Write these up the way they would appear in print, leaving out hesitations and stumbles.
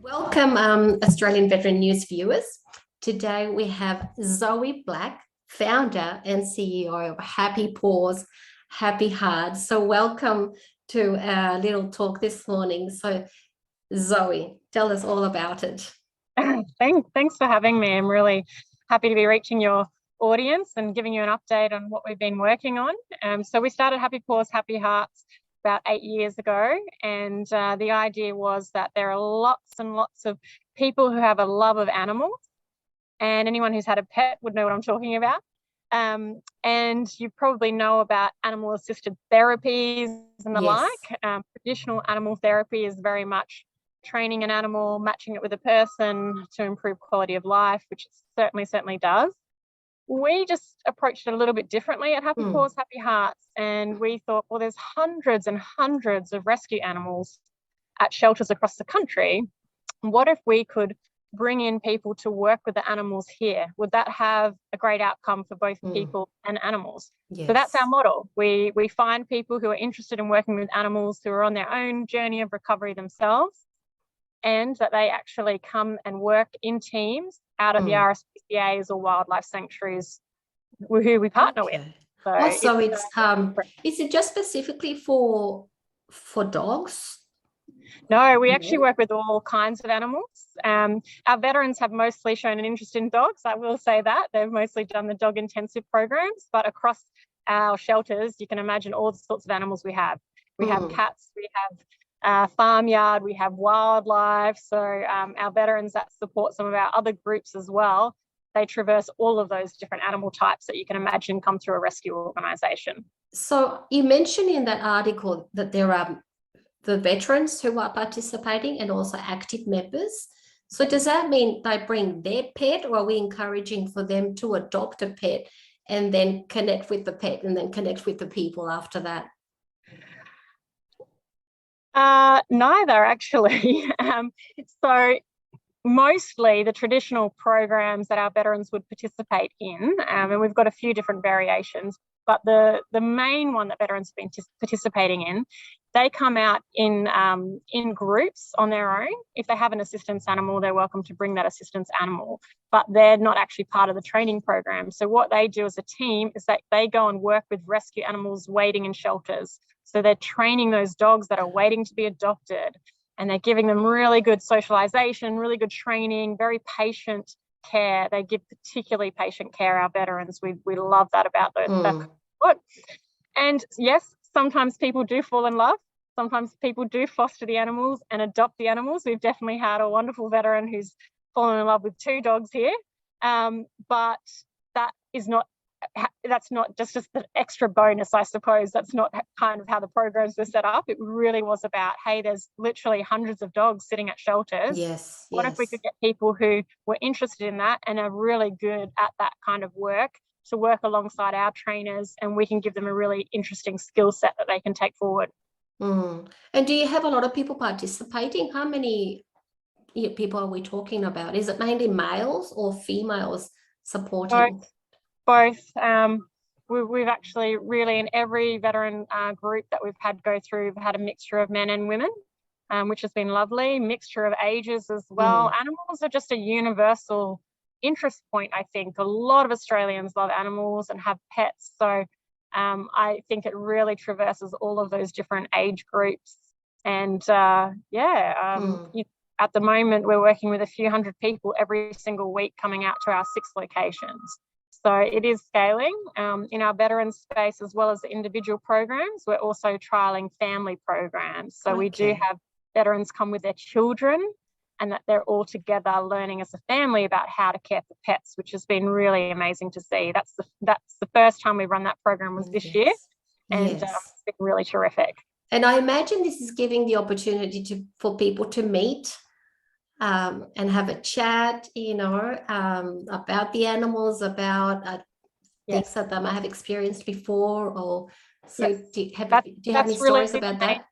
Welcome, Australian Veteran News viewers. Today we have Zoe Black, founder and CEO of Happy Paws, Happy Heart. So welcome to our little talk this morning. So Zoe, tell us all about it. Thanks for having me. I'm really happy to be reaching your audience and giving you an update on what we've been working on. So we started Happy Paws, Happy Hearts about 8 years ago, and the idea was that there are lots and lots of people who have a love of animals, and anyone who's had a pet would know what I'm talking about. And you probably know about animal assisted therapies and the like. Traditional animal therapy is very much training an animal, matching it with a person to improve quality of life, which it certainly does. We just approached it a little bit differently at Happy Paws, Happy Hearts, and we thought, well, there's hundreds and hundreds of rescue animals at shelters across the country. What if we could bring in people to work with the animals here? Would that have a great outcome for both people and animals? Yes. So that's our model. We find people who are interested in working with animals, who are on their own journey of recovery themselves, and that they actually come and work in teams out of the RSPCAs or wildlife sanctuaries who we partner with. So also, is it just specifically for dogs? No, we actually work with all kinds of animals. Our veterans have mostly shown an interest in dogs. I will say that. They've mostly done the dog intensive programs, but across our shelters, you can imagine all the sorts of animals we have. We have cats, we have farmyard, we have wildlife. So our veterans that support some of our other groups as well, they traverse all of those different animal types that you can imagine come through a rescue organisation. So you mentioned in that article that there are the veterans who are participating and also active members. So does that mean they bring their pet, or are we encouraging for them to adopt a pet and then connect with the pet and then connect with the people after that? Neither, actually. So mostly the traditional programs that our veterans would participate in, and we've got a few different variations, but the main one that veterans have been participating in, they come out in groups on their own. If they have an assistance animal, they're welcome to bring that assistance animal, but they're not actually part of the training program. So what they do as a team is that they go and work with rescue animals waiting in shelters. So they're training those dogs that are waiting to be adopted, and they're giving them really good socialization, really good training, very patient care. They give particularly patient care, our veterans. We love that about those. And yes, sometimes people do fall in love. Sometimes people do foster the animals and adopt the animals. We've definitely had a wonderful veteran who's fallen in love with 2 dogs here. But that's not just the extra bonus, I suppose. That's not kind of how the programs were set up. It really was about, hey, there's literally hundreds of dogs sitting at shelters. What if we could get people who were interested in that and are really good at that kind of work to work alongside our trainers, and we can give them a really interesting skill set that they can take forward. And do you have a lot of people participating? How many people are we talking about? Is it mainly males or females supporting? Both. We've actually really, in every veteran group that we've had go through, we've had a mixture of men and women, which has been lovely. Mixture of ages as well. Animals are just a universal interest point, I think. A lot of Australians love animals and have pets. So I think it really traverses all of those different age groups. And at the moment, we're working with a few hundred people every single week coming out to our 6 locations. So it is scaling. In our veteran space, as well as the individual programs, we're also trialling family programs. So we do have veterans come with their children, and that they're all together learning as a family about how to care for pets, which has been really amazing to see. That's the first time we run that program was this year, and it's been really terrific. And I imagine this is giving the opportunity for people to meet and have a chat, about the animals, about things that they might have experienced before. Or so, do you have any stories about that?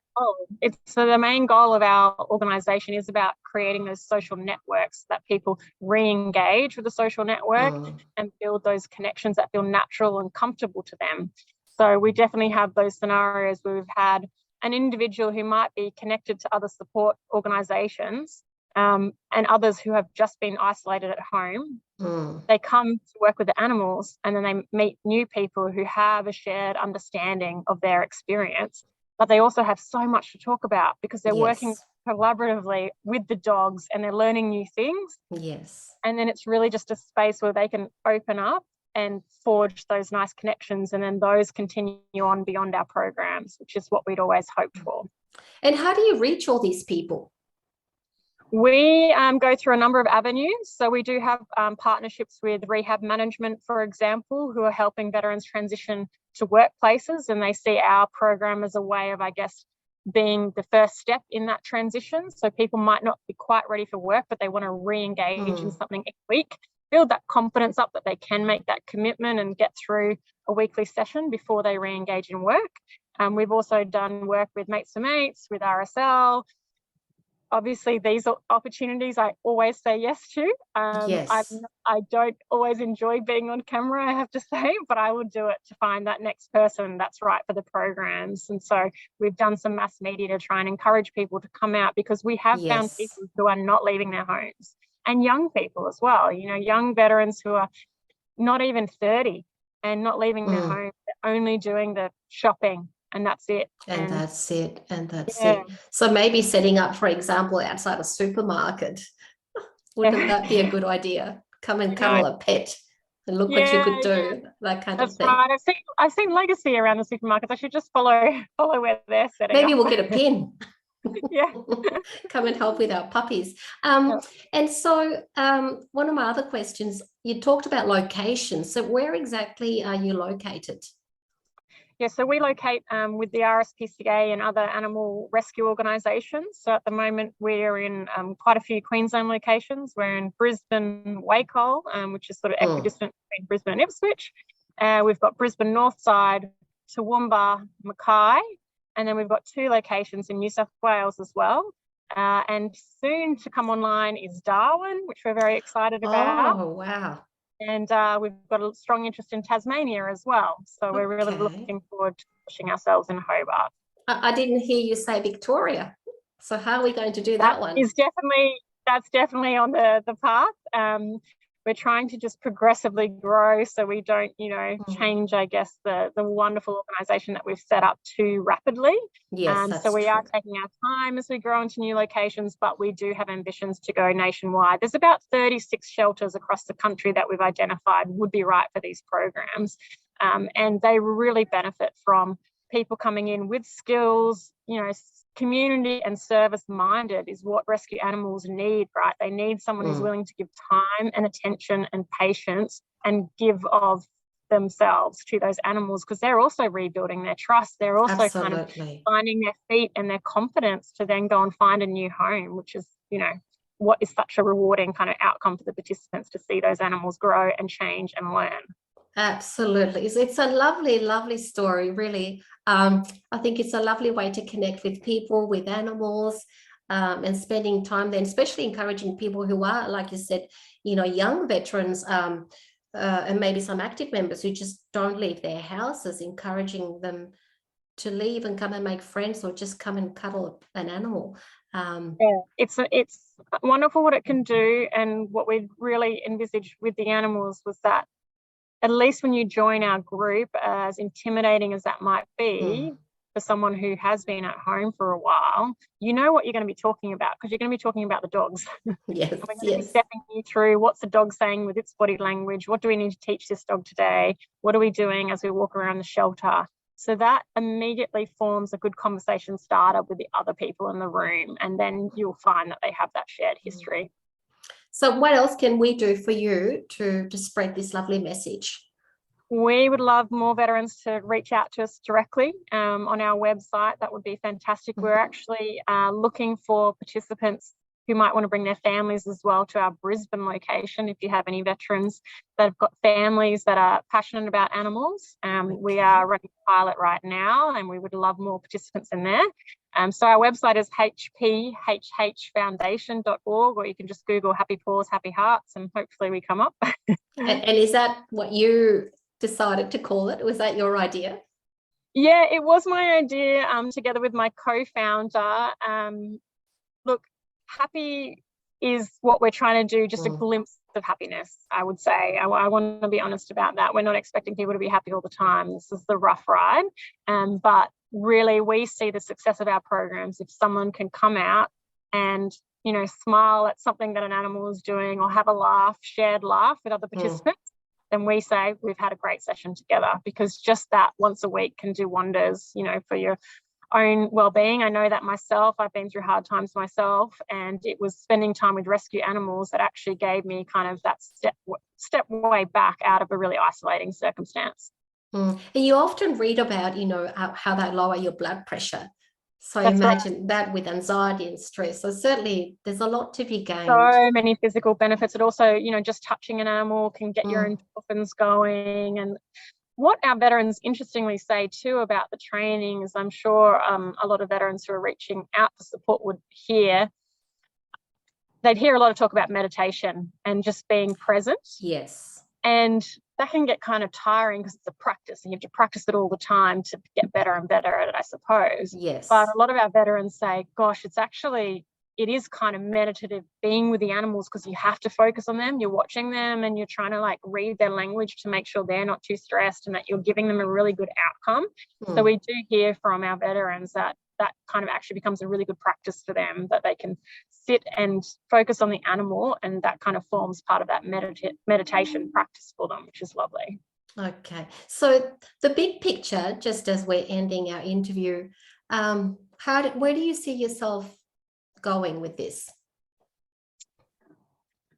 So the main goal of our organisation is about creating those social networks that people re-engage with the social network and build those connections that feel natural and comfortable to them. So we definitely have those scenarios where we've had an individual who might be connected to other support organisations and others who have just been isolated at home. Mm. They come to work with the animals, and then they meet new people who have a shared understanding of their experience, but they also have so much to talk about because they're working Yes. collaboratively with the dogs and they're learning new things. Yes. And then it's really just a space where they can open up and forge those nice connections, and then those continue on beyond our programs, which is what we'd always hoped for. And how do you reach all these people? We go through a number of avenues. So we do have partnerships with rehab management, for example, who are helping veterans transition to workplaces, and they see our program as a way of, I guess, being the first step in that transition. So people might not be quite ready for work, but they want to re-engage in something each week, build that confidence up that they can make that commitment and get through a weekly session before they re-engage in work. We've also done work with Mates to Mates, with RSL. Obviously, these opportunities I always say yes to. Yes. I don't always enjoy being on camera, I have to say, but I will do it to find that next person that's right for the programs. And so we've done some mass media to try and encourage people to come out, because we have found people who are not leaving their homes, and young people as well, you know, young veterans who are not even 30 and not leaving their home, they're only doing the shopping. And that's it. And that's it. And that's it. So maybe setting up, for example, outside a supermarket, wouldn't that be a good idea? Come and cuddle a pet and look what you could do, that kind of thing. Right. I've seen Legacy around the supermarkets. I should just follow where they're setting Maybe up. we'll get a pin. Yeah. Come and help with our puppies. And so one of my other questions, you talked about locations. So where exactly are you located? Yeah, so we locate with the RSPCA and other animal rescue organisations. So at the moment, we're in quite a few Queensland locations. We're in Brisbane, Wacol, which is sort of equidistant between Brisbane and Ipswich. We've got Brisbane Northside, Toowoomba, Mackay, and then we've got 2 locations in New South Wales as well. And soon to come online is Darwin, which we're very excited about. Oh, wow. And we've got a strong interest in Tasmania as well. So we're really looking forward to pushing ourselves in Hobart. I didn't hear you say Victoria. So how are we going to do that one? That's definitely on the path. We're trying to just progressively grow so we don't, change, I guess, the wonderful organisation that we've set up too rapidly. Yes, that's so we true. are taking our time as we grow into new locations, but we do have ambitions to go nationwide. There's about 36 shelters across the country that we've identified would be right for these programs. And they really benefit from people coming in with skills, community and service minded is what rescue animals need, right? They need someone who's willing to give time and attention and patience and give of themselves to those animals, because they're also rebuilding their trust. They're also kind of finding their feet and their confidence to then go and find a new home, which is, what is such a rewarding kind of outcome for the participants to see those animals grow and change and learn. Absolutely. It's a lovely, lovely story, really. I think it's a lovely way to connect with people, with animals, and spending time there, especially encouraging people who are, like you said, young veterans, and maybe some active members who just don't leave their houses, encouraging them to leave and come and make friends, or just come and cuddle an animal. It's wonderful what it can do. And what we really envisaged with the animals was that at least when you join our group, as intimidating as that might be for someone who has been at home for a while, you know what you're going to be talking about, because you're going to be talking about the dogs. Yes, we're going to be stepping you through what's the dog saying with its body language, what do we need to teach this dog today, what are we doing as we walk around the shelter. So that immediately forms a good conversation starter with the other people in the room, and then you'll find that they have that shared history. So what else can we do for you to spread this lovely message? We would love more veterans to reach out to us directly on our website. That would be fantastic. We're actually looking for participants who might want to bring their families as well to our Brisbane location. If you have any veterans that have got families that are passionate about animals, we are running a pilot right now, and we would love more participants in there. So our website is hphfoundation.org, or you can just Google Happy Paws, Happy Hearts, and hopefully we come up. And is that what you decided to call it? Was that your idea? Yeah, it was my idea, together with my co-founder. Look, Happy is what we're trying to do, just a glimpse of happiness, I would say. I want to be honest about that. We're not expecting people to be happy all the time. This is the rough ride. But really, we see the success of our programs if someone can come out and, you know, smile at something that an animal is doing, or have a laugh, shared laugh with other participants, then we say we've had a great session together, because just that once a week can do wonders, you know, for your own well-being. I know that myself. I've been through hard times myself, and it was spending time with rescue animals that actually gave me kind of that step way back out of a really isolating circumstance. And you often read about, you know, how they lower your blood pressure. So That's imagine that with anxiety and stress. So certainly there's a lot to be gained. So many physical benefits. It also, you know, just touching an animal can get your endorphins going. And what our veterans interestingly say too about the training is, I'm sure a lot of veterans who are reaching out for support would hear, they'd hear a lot of talk about meditation and just being present. Yes. And that can get kind of tiring because it's a practice and you have to practice it all the time to get better and better at it, I suppose. Yes. But a lot of our veterans say, gosh, it is kind of meditative being with the animals, because you have to focus on them. You're watching them and you're trying to like read their language to make sure they're not too stressed and that you're giving them a really good outcome. So we do hear from our veterans that kind of actually becomes a really good practice for them, that they can sit and focus on the animal, and that kind of forms part of that meditation practice for them, which is lovely. Okay. So the big picture, just as we're ending our interview, where do you see yourself going with this?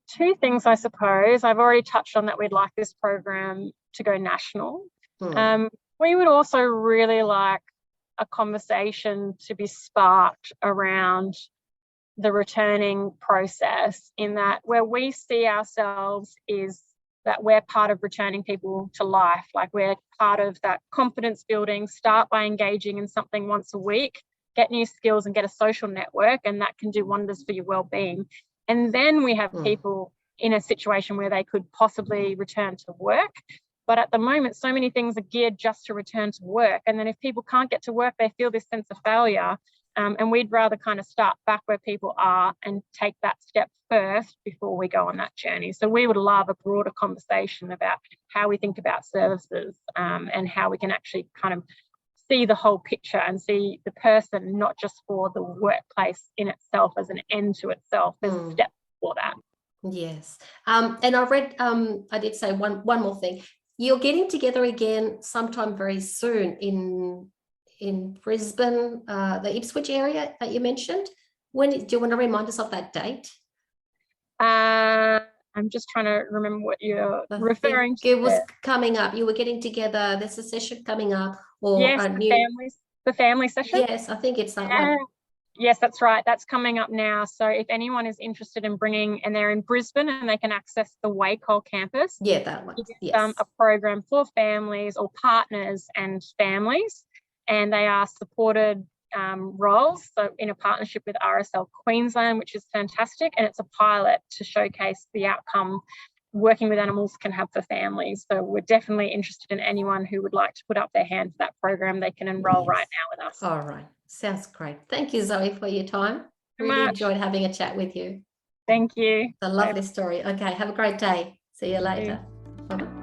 Two things, I suppose. I've already touched on that we'd like this program to go national. We would also really like a conversation to be sparked around the returning process, in that where we see ourselves is that we're part of returning people to life. Like, we're part of that confidence building. Start by engaging in something once a week, get new skills and get a social network, and that can do wonders for your well-being. And then we have people in a situation where they could possibly return to work. But at the moment, so many things are geared just to return to work. And then if people can't get to work, they feel this sense of failure. And we'd rather kind of start back where people are and take that step first before we go on that journey. So we would love a broader conversation about how we think about services, and how we can actually kind of see the whole picture and see the person, not just for the workplace in itself as an end to itself. There's a step for that. Yes. And I read, I did say one more thing. You're getting together again sometime very soon in Brisbane, the Ipswich area that you mentioned. When do you want to remind us of that date? I'm just trying to remember what you're referring to. It was coming up. You were getting together. There's a session coming up, or yes, the family session. Yes, I think it's that one. Yes, that's right. That's coming up now. So if anyone is interested in bringing, and they're in Brisbane and they can access the Wacol campus. Yeah, that one. Yes. A program for families or partners and families, and they are supported roles, so in a partnership with RSL Queensland, which is fantastic, and it's a pilot to showcase the outcome working with animals can have for families. So we're definitely interested in anyone who would like to put up their hand for that program. They can enroll right now with us. All right, sounds great. Thank you, Zoe, for your time. Really enjoyed having a chat with you. Thank you. It's a lovely story. Okay, have a great day. See you later. Bye-bye.